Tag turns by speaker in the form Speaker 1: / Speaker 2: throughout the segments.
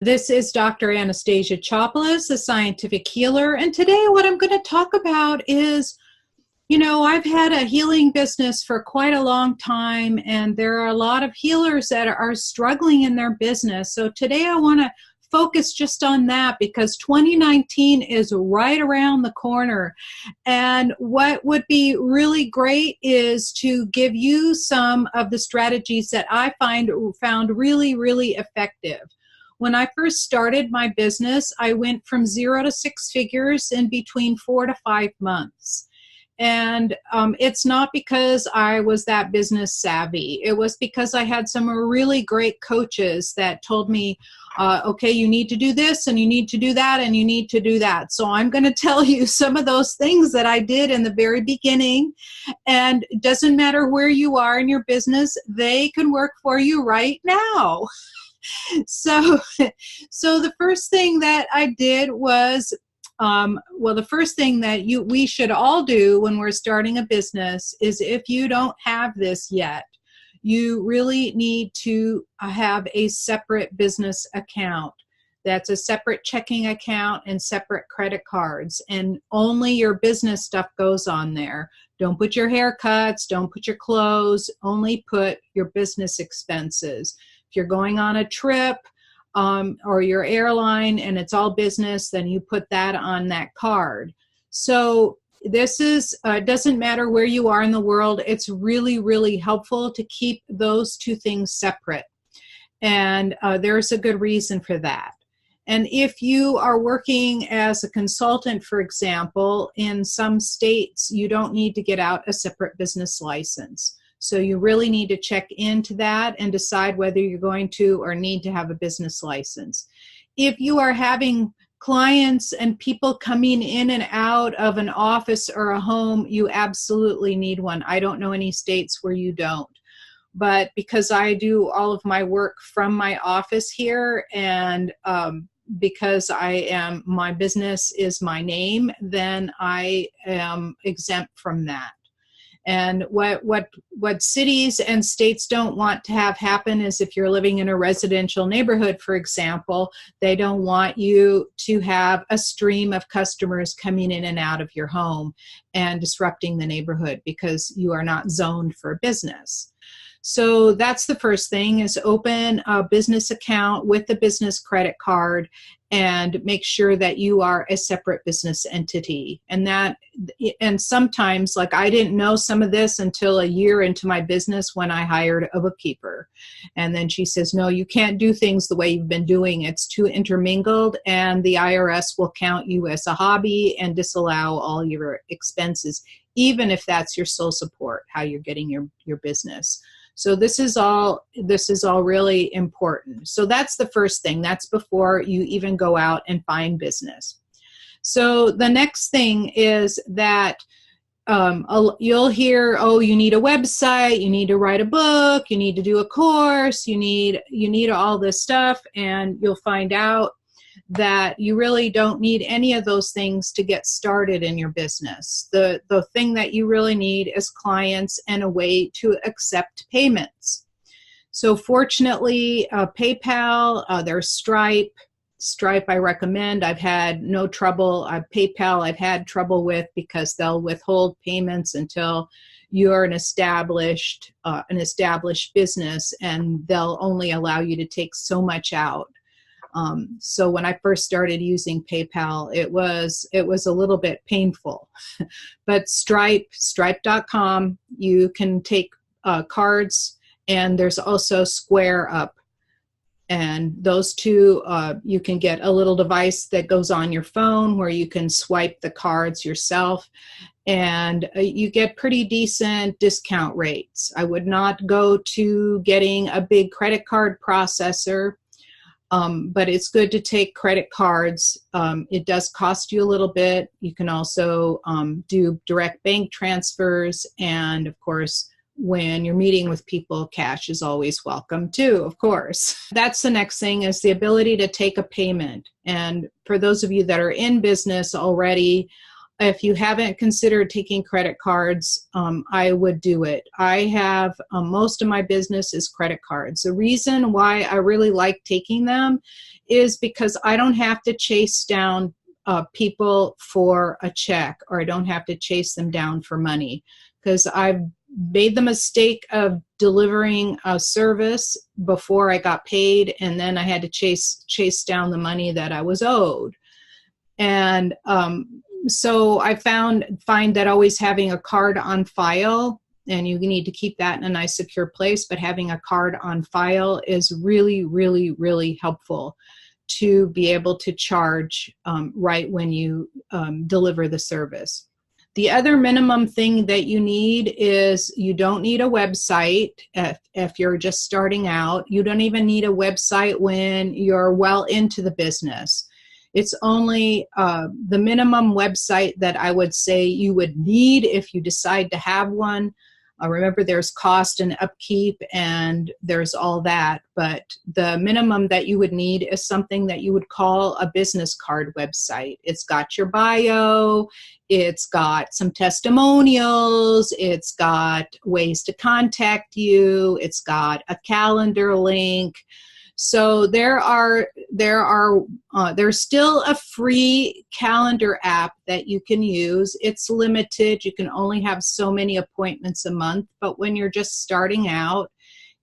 Speaker 1: This is Dr. Anastasia Chopelas, a scientific healer, and today what I'm going to talk about is, I've had a healing business for quite a long time, and there are a lot of healers that are struggling in their business. So today I want to focus just on that because 2019 is right around the corner. And what would be really great is to give you some of the strategies that I found really, really effective. When I first started my business, I went from 0 to 6 figures in between 4 to 5 months. And it's not because I was that business savvy. It was because I had some really great coaches that told me, okay, you need to do this and you need to do that and you need to do that. So I'm going to tell you some of those things that I did in the very beginning. And it doesn't matter where you are in your business, they can work for you right now. So the first thing that I did was, the first thing that we should all do when we're starting a business is, if you don't have this yet, you really need to have a separate business account. That's a separate checking account and separate credit cards, and only your business stuff goes on there. Don't put your haircuts, don't put your clothes, only put your business expenses. If you're going on a trip or your airline and it's all business, then you put that on that card. So this is, doesn't matter where you are in the world, it's really, really helpful to keep those two things separate. And there's a good reason for that. And if you are working as a consultant, for example, in some states, you don't need to get out a separate business license. So you really need to check into that and decide whether you're going to or need to have a business license. If you are having clients and people coming in and out of an office or a home, you absolutely need one. I don't know any states where you don't. But because I do all of my work from my office here, and because my business is my name, then I am exempt from that. And what cities and states don't want to have happen is, if you're living in a residential neighborhood, for example, they don't want you to have a stream of customers coming in and out of your home and disrupting the neighborhood because you are not zoned for business. So that's the first thing, is open a business account with the business credit card and make sure that you are a separate business entity. And sometimes, like, I didn't know some of this until a year into my business when I hired a bookkeeper. And then she says, no, you can't do things the way you've been doing. It's too intermingled, and the IRS will count you as a hobby and disallow all your expenses, even if that's your sole support, how you're getting your business. So this is all really important. So that's the first thing. That's before you even go out and find business. So the next thing is that you'll hear, oh, you need a website, you need to write a book, you need to do a course, you need all this stuff, and you'll find out that you really don't need any of those things to get started in your business. The thing that you really need is clients and a way to accept payments. So fortunately, PayPal, there's Stripe. Stripe I recommend. I've had no trouble. PayPal I've had trouble with because they'll withhold payments until you're an established business, and they'll only allow you to take so much out. So when I first started using PayPal, it was a little bit painful. But Stripe.com, you can take cards, and there's also Square Up. And those two, you can get a little device that goes on your phone where you can swipe the cards yourself, and you get pretty decent discount rates. I would not go to getting a big credit card processor. But it's good to take credit cards. It does cost you a little bit. You can also do direct bank transfers. And of course, when you're meeting with people, cash is always welcome too, of course. That's the next thing, is the ability to take a payment. And for those of you that are in business already, If you haven't considered taking credit cards, I would do it. I have most of my business is credit cards. The reason why I really like taking them is because I don't have to chase down people for a check, or I don't have to chase them down for money, because I've made the mistake of delivering a service before I got paid, and then I had to chase down the money that I was owed. And so I find that always having a card on file, and you need to keep that in a nice secure place, but having a card on file is really, really, really helpful to be able to charge right when you deliver the service. The other minimum thing that you need is you don't need a website if you're just starting out. You don't even need a website when you're well into the business. It's only the minimum website that I would say you would need if you decide to have one. Remember, there's cost and upkeep, and there's all that. But the minimum that you would need is something that you would call a business card website. It's got your bio, it's got some testimonials, it's got ways to contact you, it's got a calendar link. So there's still a free calendar app that you can use. It's limited. You can only have so many appointments a month. But when you're just starting out,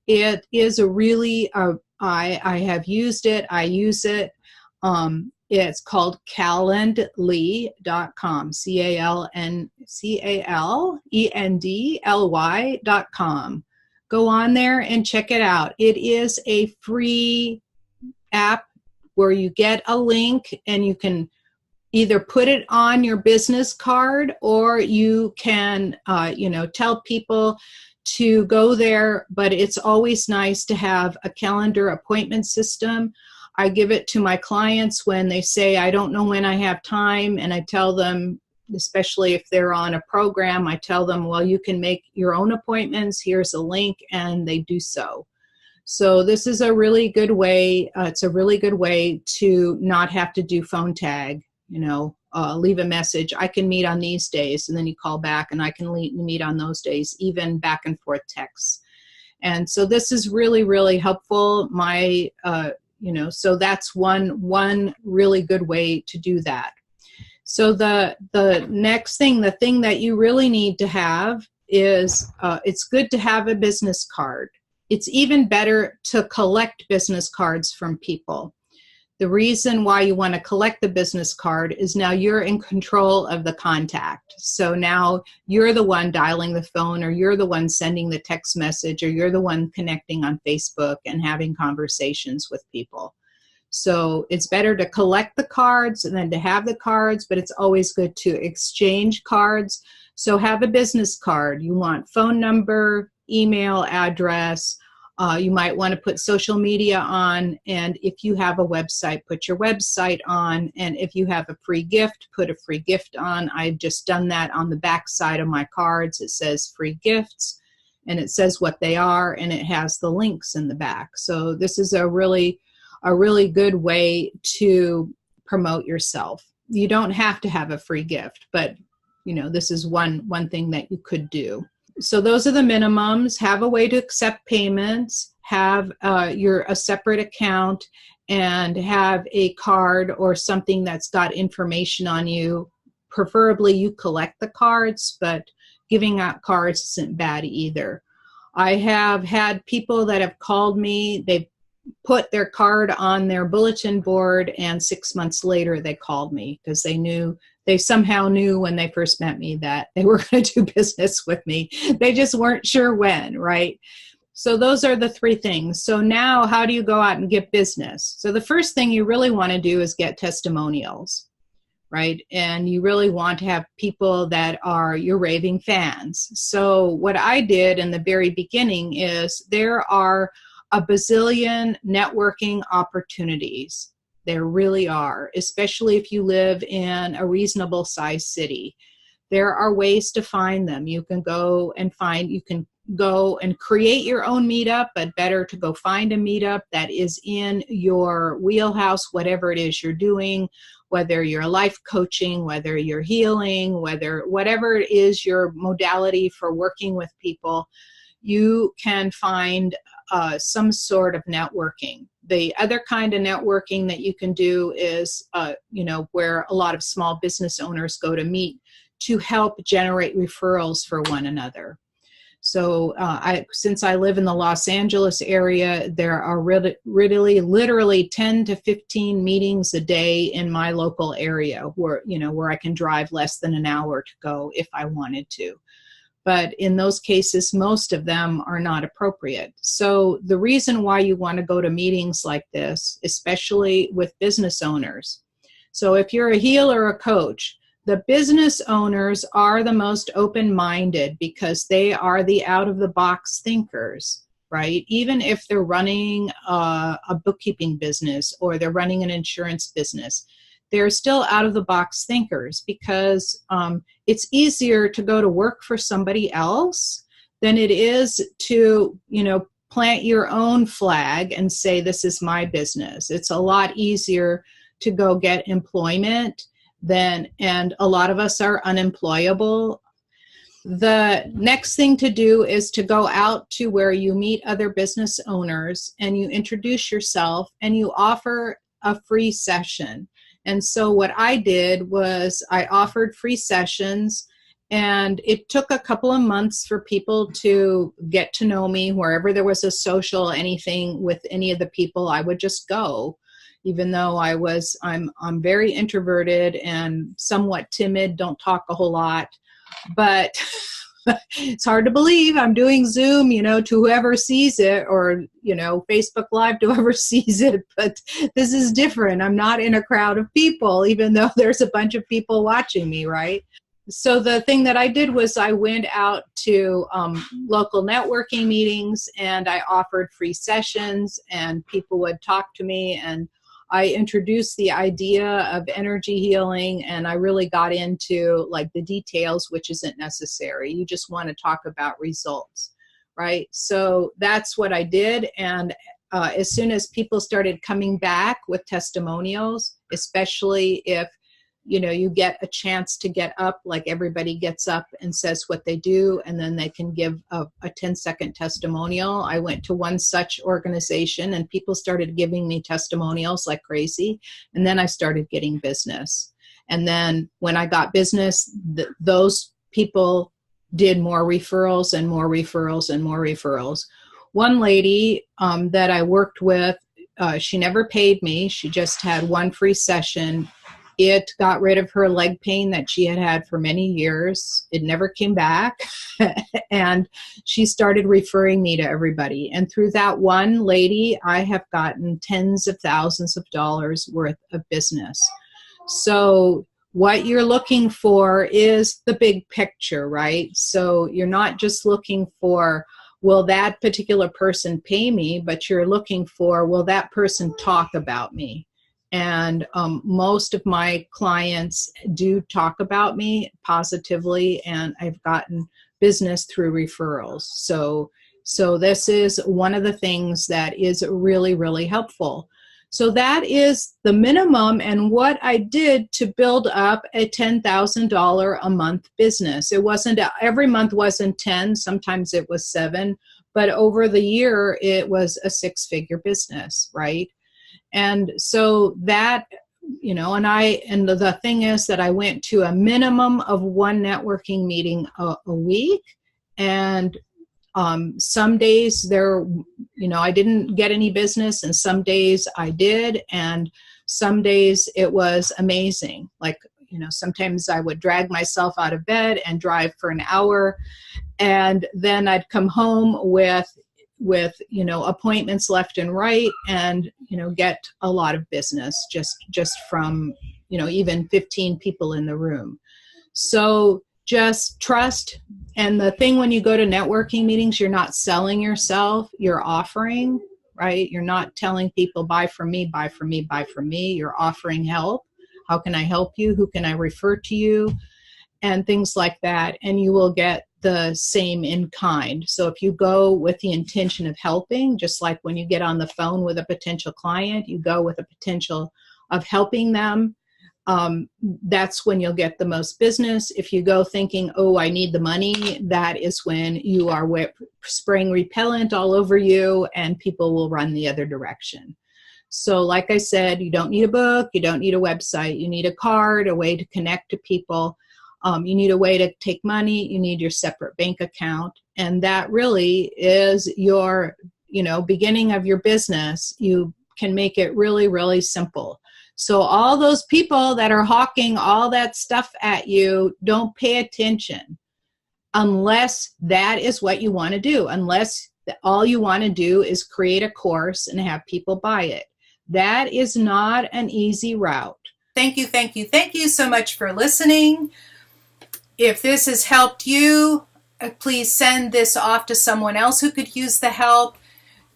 Speaker 1: it is a really, I have used it. I use it. It's called calendly.com, calendly.com. Go on there and check it out. It is a free app where you get a link, and you can either put it on your business card, or you can, tell people to go there. But it's always nice to have a calendar appointment system. I give it to my clients when they say, I don't know when I have time, and I tell them, especially if they're on a program, I tell them, well, you can make your own appointments. Here's a link, and they do so. So this is a really good way. It's a really good way to not have to do phone tag, leave a message. I can meet on these days, and then you call back, and I can meet on those days, even back and forth texts. And so this is really, really helpful. So that's one really good way to do that. So the next thing, the thing that you really need to have is, it's good to have a business card. It's even better to collect business cards from people. The reason why you want to collect the business card is now you're in control of the contact. So now you're the one dialing the phone, or you're the one sending the text message, or you're the one connecting on Facebook and having conversations with people. So it's better to collect the cards than to have the cards, but it's always good to exchange cards. So have a business card. You want phone number, email address. You might want to put social media on. And if you have a website, put your website on. And if you have a free gift, put a free gift on. I've just done that on the back side of my cards. It says free gifts, and it says what they are, and it has the links in the back. So this is a really good way to promote yourself. You don't have to have a free gift, but this is one thing that you could do. So those are the minimums. Have a way to accept payments, have a separate account, and have a card or something that's got information on you. Preferably you collect the cards, but giving out cards isn't bad either. I have had people that have called me, they've put their card on their bulletin board, and 6 months later they called me because they somehow knew when they first met me that they were going to do business with me. They just weren't sure when, right? So those are the three things. So now how do you go out and get business? So the first thing you really want to do is get testimonials, right? And you really want to have people that are your raving fans. So what I did in the very beginning is there are a bazillion networking opportunities. There really are, especially if you live in a reasonable sized city. There are ways to find them. You can go and go and create your own meetup, but better to go find a meetup that is in your wheelhouse, whatever it is you're doing, whether you're life coaching, whether you're healing, whatever it is your modality for working with people, you can find some sort of networking. The other kind of networking that you can do is, where a lot of small business owners go to meet to help generate referrals for one another. So since I live in the Los Angeles area, there are literally 10 to 15 meetings a day in my local area where I can drive less than an hour to go if I wanted to. But in those cases, most of them are not appropriate. So the reason why you want to go to meetings like this, especially with business owners. So if you're a healer or a coach, the business owners are the most open-minded because they are the out-of-the-box thinkers, right? Even if they're running a bookkeeping business or they're running an insurance business, they're still out-of-the-box thinkers because it's easier to go to work for somebody else than it is to, plant your own flag and say, this is my business. It's a lot easier to go get employment and a lot of us are unemployable. The next thing to do is to go out to where you meet other business owners and you introduce yourself and you offer a free session. And so what I did was I offered free sessions, and it took a couple of months for people to get to know me. Wherever there was a social anything with any of the people, I would just go. Even though I'm very introverted and somewhat timid, don't talk a whole lot, but it's hard to believe I'm doing Zoom, to whoever sees it, or, Facebook Live to whoever sees it, but this is different. I'm not in a crowd of people, even though there's a bunch of people watching me, right? So the thing that I did was I went out to local networking meetings and I offered free sessions and people would talk to me, and I introduced the idea of energy healing, and I really got into the details, which isn't necessary. You just want to talk about results, right? So that's what I did. And as soon as people started coming back with testimonials, especially if you get a chance to get up, like everybody gets up and says what they do, and then they can give a 10-second testimonial. I went to one such organization and people started giving me testimonials like crazy. And then I started getting business. And then when I got business, those people did more referrals and more referrals and more referrals. One lady that I worked with, she never paid me. She just had one free session. It got rid of her leg pain that she had had for many years. It never came back. And she started referring me to everybody. And through that one lady, I have gotten tens of thousands of dollars worth of business. So what you're looking for is the big picture, right? So you're not just looking for, will that particular person pay me? But you're looking for, will that person talk about me? And most of my clients do talk about me positively, and I've gotten business through referrals. So this is one of the things that is really, really helpful. So that is the minimum and what I did to build up a $10,000 a month business. It wasn't, every month wasn't 10, sometimes it was 7, but over the year it was a 6-figure business, right? And so that, and the thing is that I went to a minimum of one networking meeting a week. And some days I didn't get any business, and some days I did. And some days it was amazing. Sometimes I would drag myself out of bed and drive for an hour. And then I'd come home with appointments left and right, and get a lot of business just from even 15 people in the room. So just trust. And the thing, when you go to networking meetings, you're not selling yourself, you're offering, right? You're not telling people buy from me, buy from me, buy from me. You're offering help. How can I help you? Who can I refer to you? And things like that. And you will get the same in kind. So if you go with the intention of helping, just like when you get on the phone with a potential client, you go with a potential of helping them, that's when you'll get the most business. If you go thinking, oh, I need the money, that is when you are spraying repellent all over you and people will run the other direction. So like I said, you don't need a book, you don't need a website, you need a card, a way to connect to people. You need a way to take money, you need your separate bank account. And that really is your, beginning of your business. You can make it really, really simple. So all those people that are hawking all that stuff at you, don't pay attention unless that is what you want to do, unless all you want to do is create a course and have people buy it. That is not an easy route. Thank you so much for listening. If this has helped you, please send this off to someone else who could use the help.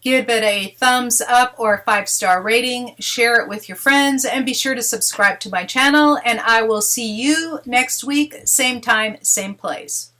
Speaker 1: Give it a thumbs up or a 5-star rating. Share it with your friends and be sure to subscribe to my channel. And I will see you next week, same time, same place.